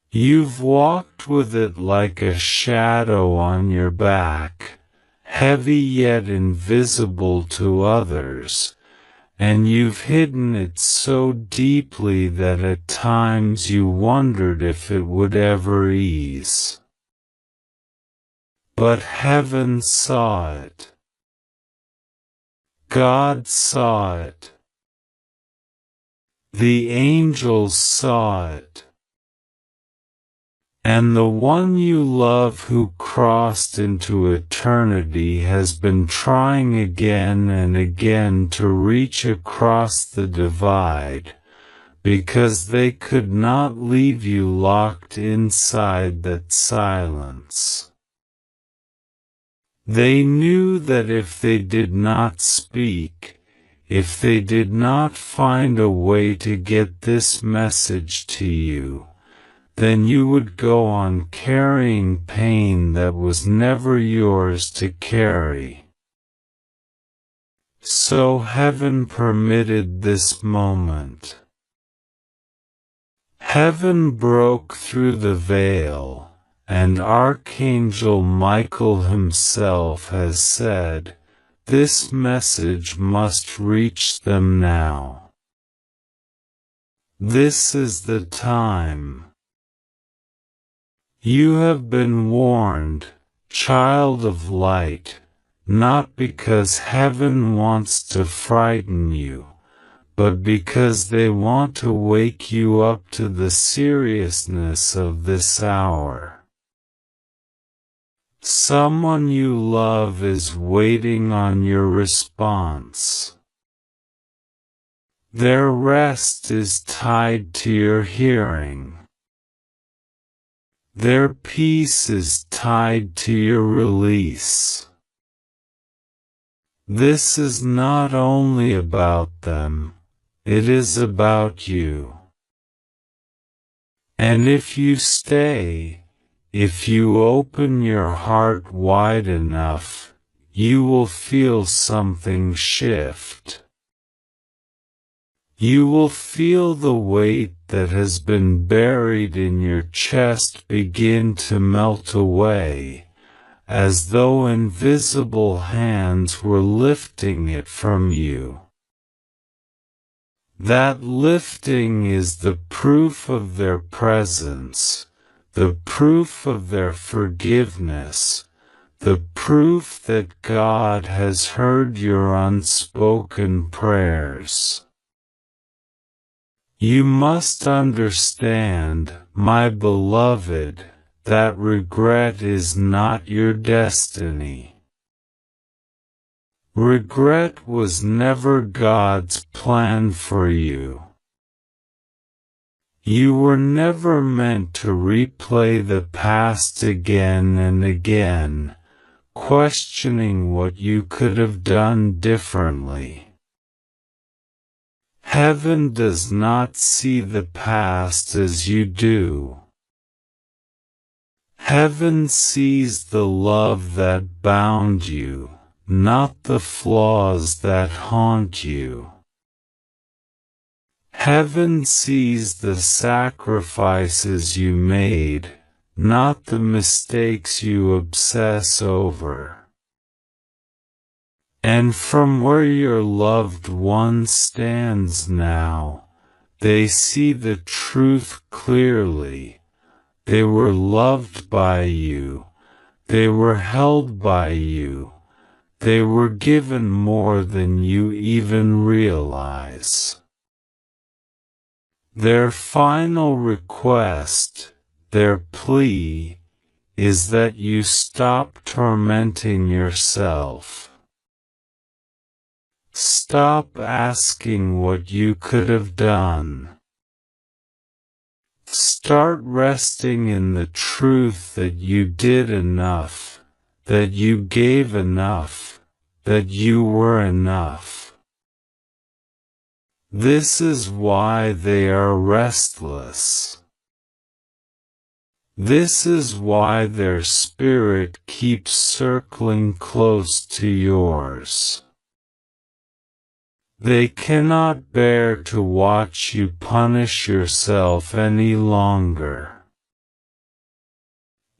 You've walked with it like a shadow on your back, heavy yet invisible to others, and you've hidden it so deeply that at times you wondered if it would ever ease. But heaven saw it. God saw it. The angels saw it. And the one you love who crossed into eternity has been trying again and again to reach across the divide, because they could not leave you locked inside that silence. They knew that if they did not speak, if they did not find a way to get this message to you, then you would go on carrying pain that was never yours to carry. So heaven permitted this moment. Heaven broke through the veil, and Archangel Michael himself has said, "This message must reach them now. This is the time. You have been warned, child of light, not because heaven wants to frighten you, but because they want to wake you up to the seriousness of this hour. Someone you love is waiting on your response. Their rest is tied to your hearing. Their peace is tied to your release. This is not only about them, it is about you. And if you stay, if you open your heart wide enough, you will feel something shift. You will feel the weight that has been buried in your chest begin to melt away, as though invisible hands were lifting it from you. That lifting is the proof of their presence, the proof of their forgiveness, the proof that God has heard your unspoken prayers. You must understand, my beloved, that regret is not your destiny. Regret was never God's plan for you. You were never meant to replay the past again and again, questioning what you could have done differently. Heaven does not see the past as you do. Heaven sees the love that bound you, not the flaws that haunt you. Heaven sees the sacrifices you made, not the mistakes you obsess over. And from where your loved one stands now, they see the truth clearly. They were loved by you. They were held by you. They were given more than you even realize. Their final request, their plea, is that you stop tormenting yourself. Stop asking what you could have done. Start resting in the truth that you did enough, that you gave enough, that you were enough. This is why they are restless. This is why their spirit keeps circling close to yours. They cannot bear to watch you punish yourself any longer.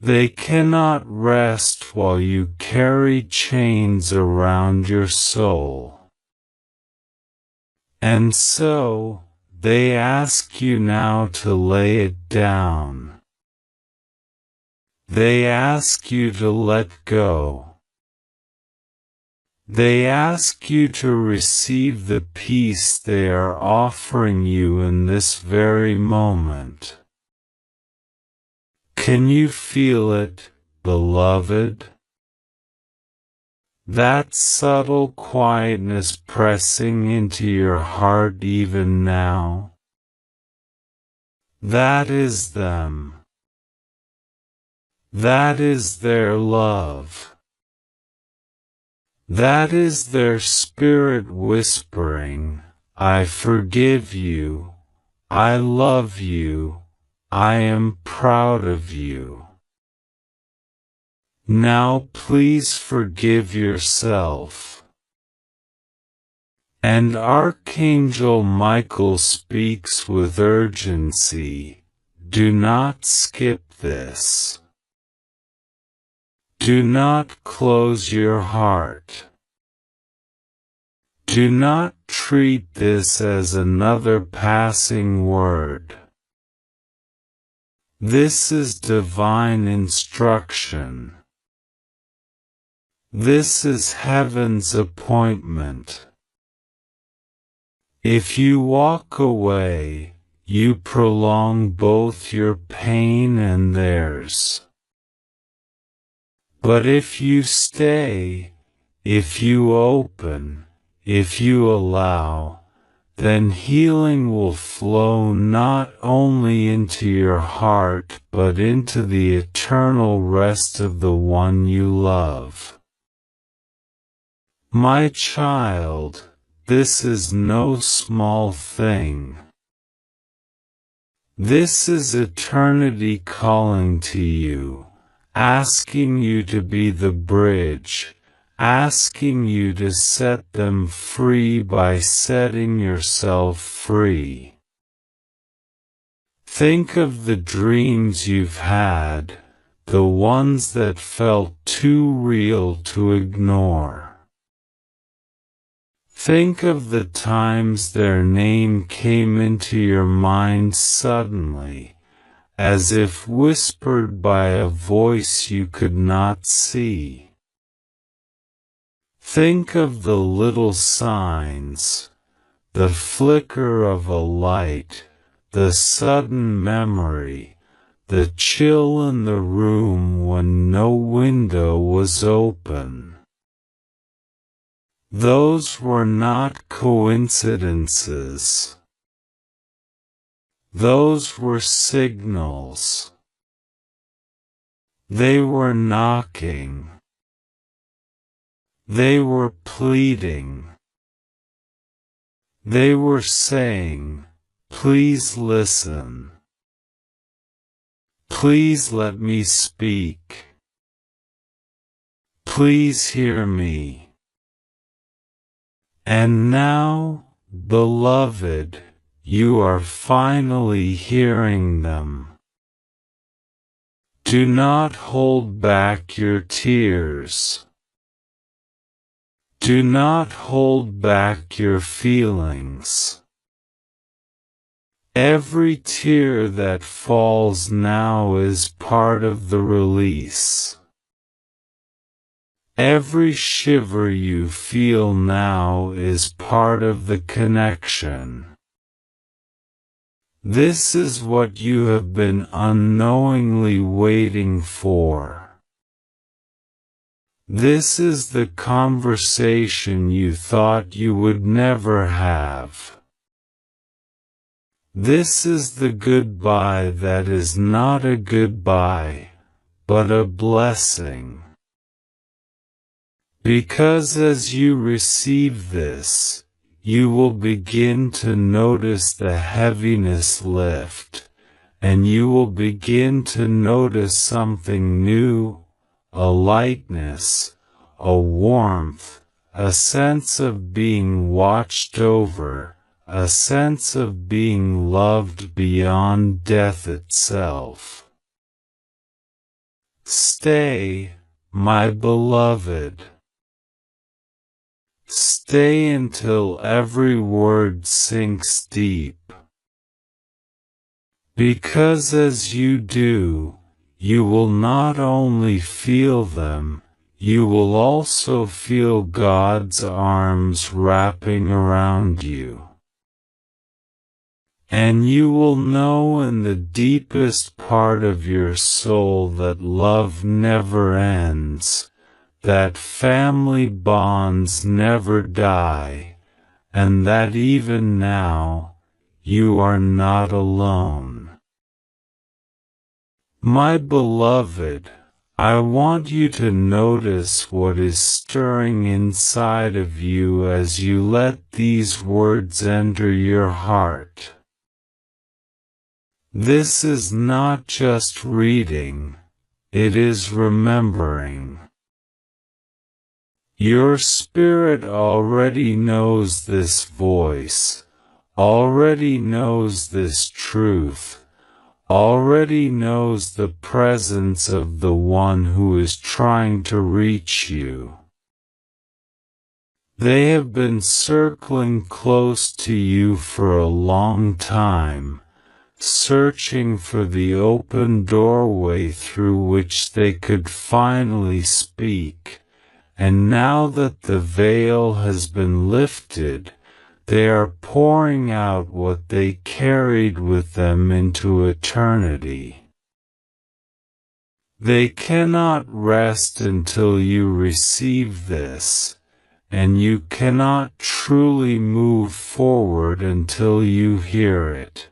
They cannot rest while you carry chains around your soul. And so, they ask you now to lay it down. They ask you to let go. They ask you to receive the peace they are offering you in this very moment. Can you feel it, beloved? That subtle quietness pressing into your heart even now? That is them. That is their love. That is their spirit whispering, I forgive you, I love you, I am proud of you. Now please forgive yourself. And Archangel Michael speaks with urgency, do not skip this. Do not close your heart. Do not treat this as another passing word. This is divine instruction. This is heaven's appointment. If you walk away, you prolong both your pain and theirs. But if you stay, if you open, if you allow, then healing will flow not only into your heart but into the eternal rest of the one you love. My child, this is no small thing. This is eternity calling to you. Asking you to be the bridge, asking you to set them free by setting yourself free. Think of the dreams you've had, the ones that felt too real to ignore. Think of the times their name came into your mind suddenly, as if whispered by a voice you could not see. Think of the little signs, the flicker of a light, the sudden memory, the chill in the room when no window was open. Those were not coincidences. Those were signals. They were knocking. They were pleading. They were saying, please listen. Please let me speak. Please hear me. And now, beloved, you are finally hearing them. Do not hold back your tears. Do not hold back your feelings. Every tear that falls now is part of the release. Every shiver you feel now is part of the connection. This is what you have been unknowingly waiting for. This is the conversation you thought you would never have. This is the goodbye that is not a goodbye, but a blessing. Because as you receive this, you will begin to notice the heaviness lift, and you will begin to notice something new, a lightness, a warmth, a sense of being watched over, a sense of being loved beyond death itself. Stay, my beloved. Stay until every word sinks deep. Because as you do, you will not only feel them, you will also feel God's arms wrapping around you. And you will know in the deepest part of your soul that love never ends, that family bonds never die, and that even now, you are not alone. My beloved, I want you to notice what is stirring inside of you as you let these words enter your heart. This is not just reading, it is remembering. Your spirit already knows this voice, already knows this truth, already knows the presence of the one who is trying to reach you. They have been circling close to you for a long time, searching for the open doorway through which they could finally speak, and now that the veil has been lifted, they are pouring out what they carried with them into eternity. They cannot rest until you receive this, and you cannot truly move forward until you hear it.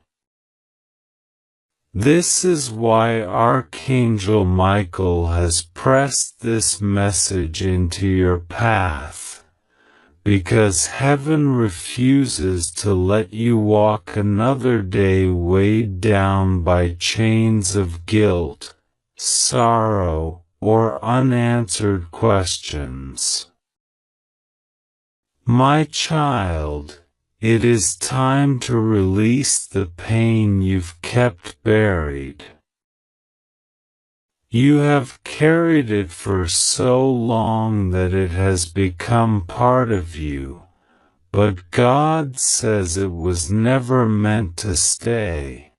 This is why Archangel Michael has pressed this message into your path, because heaven refuses to let you walk another day weighed down by chains of guilt, sorrow, or unanswered questions. My child, it is time to release the pain you've kept buried. You have carried it for so long that it has become part of you, but God says it was never meant to stay.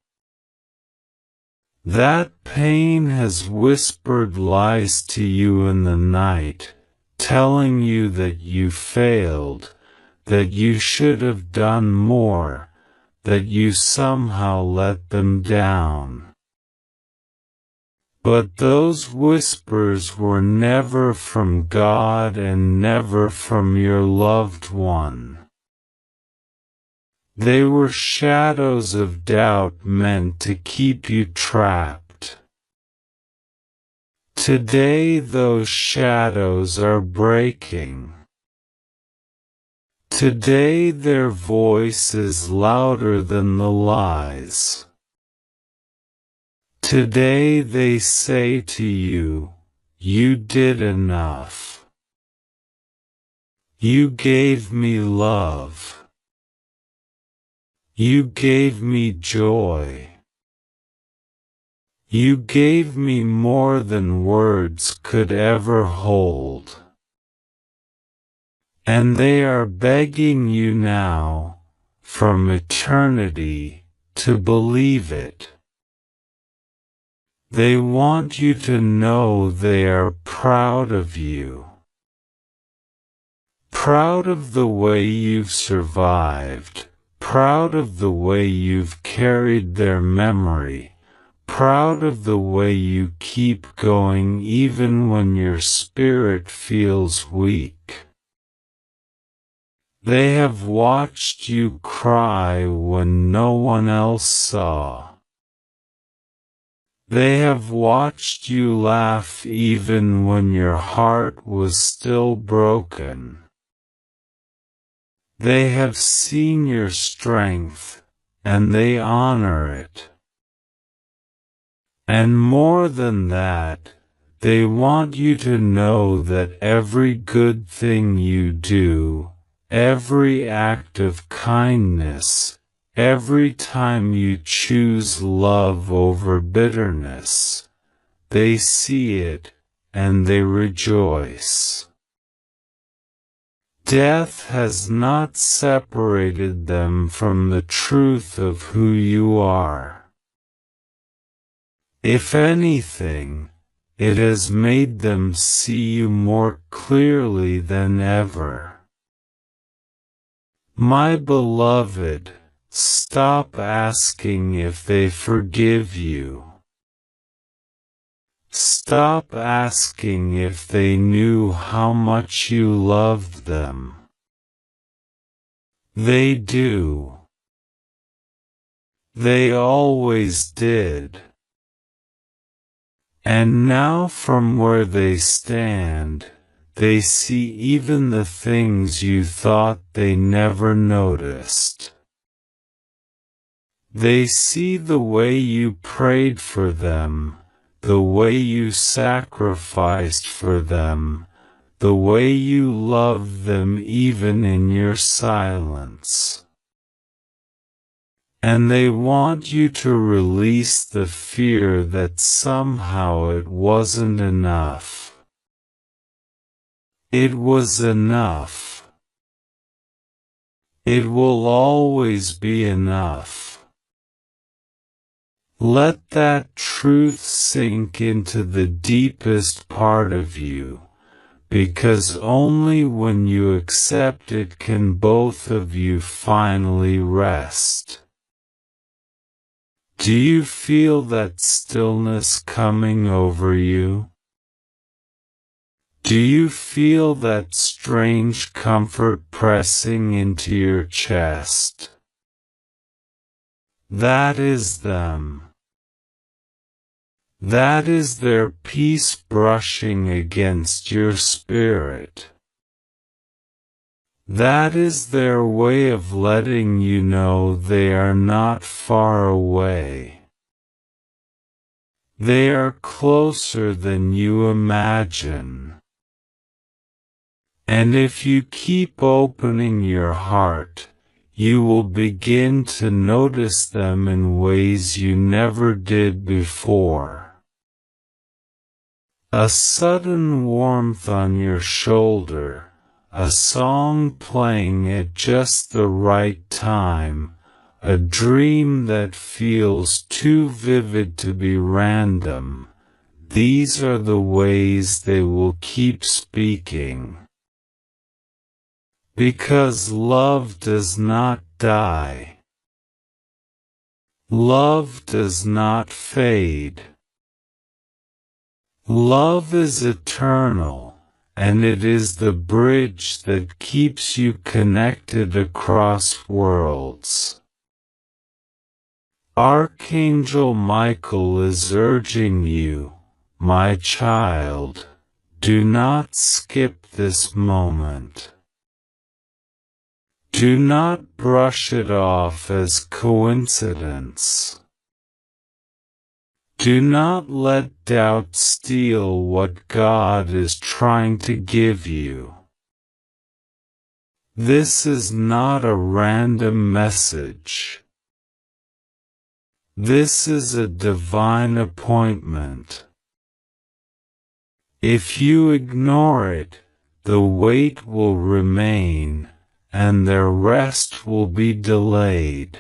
That pain has whispered lies to you in the night, telling you that you failed, that you should have done more, that you somehow let them down. But those whispers were never from God and never from your loved one. They were shadows of doubt meant to keep you trapped. Today those shadows are breaking. Today their voice is louder than the lies. Today they say to you, you did enough. You gave me love. You gave me joy. You gave me more than words could ever hold. And they are begging you now, from eternity, to believe it. They want you to know they are proud of you. Proud of the way you've survived, proud of the way you've carried their memory, proud of the way you keep going even when your spirit feels weak. They have watched you cry when no one else saw. They have watched you laugh even when your heart was still broken. They have seen your strength, and they honor it. And more than that, they want you to know that every good thing you do, every act of kindness, every time you choose love over bitterness, they see it, and they rejoice. Death has not separated them from the truth of who you are. If anything, it has made them see you more clearly than ever. My beloved, stop asking if they forgive you. Stop asking if they knew how much you loved them. They do. They always did. And now from where they stand, they see even the things you thought they never noticed. They see the way you prayed for them, the way you sacrificed for them, the way you loved them even in your silence. And they want you to release the fear that somehow it wasn't enough. It was enough. It will always be enough. Let that truth sink into the deepest part of you, because only when you accept it can both of you finally rest. Do you feel that stillness coming over you? Do you feel that strange comfort pressing into your chest? That is them. That is their peace brushing against your spirit. That is their way of letting you know they are not far away. They are closer than you imagine. And if you keep opening your heart, you will begin to notice them in ways you never did before. A sudden warmth on your shoulder, a song playing at just the right time, a dream that feels too vivid to be random. These are the ways they will keep speaking. Because love does not die. Love does not fade. Love is eternal, and it is the bridge that keeps you connected across worlds. Archangel Michael is urging you, my child, do not skip this moment. Do not brush it off as coincidence. Do not let doubt steal what God is trying to give you. This is not a random message. This is a divine appointment. If you ignore it, the weight will remain, and their rest will be delayed.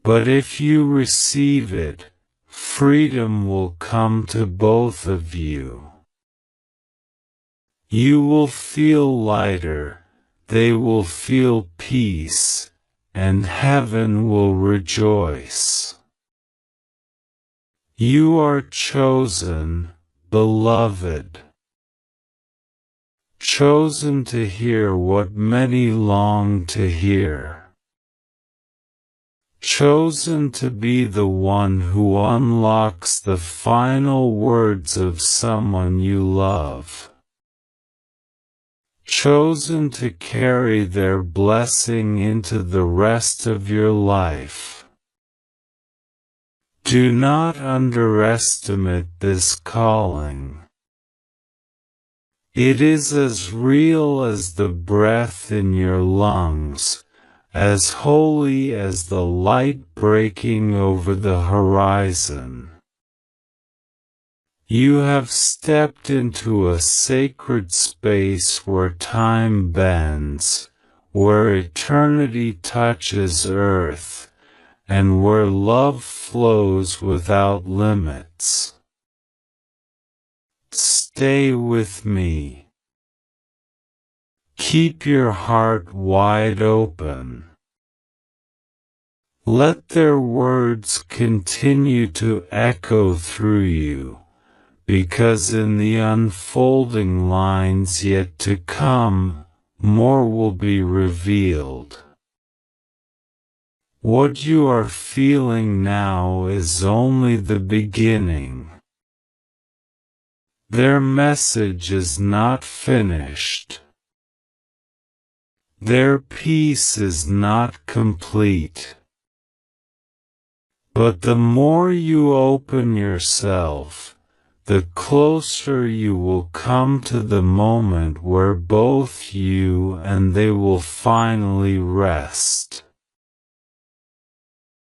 But if you receive it, freedom will come to both of you. You will feel lighter, they will feel peace, and heaven will rejoice. You are chosen, beloved. Chosen to hear what many long to hear. chosen to be the one who unlocks the final words of someone you love, chosen to carry their blessing into the rest of your life. Do not underestimate this calling. It is as real as the breath in your lungs, as holy as the light breaking over the horizon. You have stepped into a sacred space where time bends, where eternity touches earth, and where love flows without limits. Stay with me. Keep your heart wide open. Let their words continue to echo through you, because in the unfolding lines yet to come, more will be revealed. What you are feeling now is only the beginning. Their message is not finished. Their peace is not complete. But the more you open yourself, the closer you will come to the moment where both you and they will finally rest.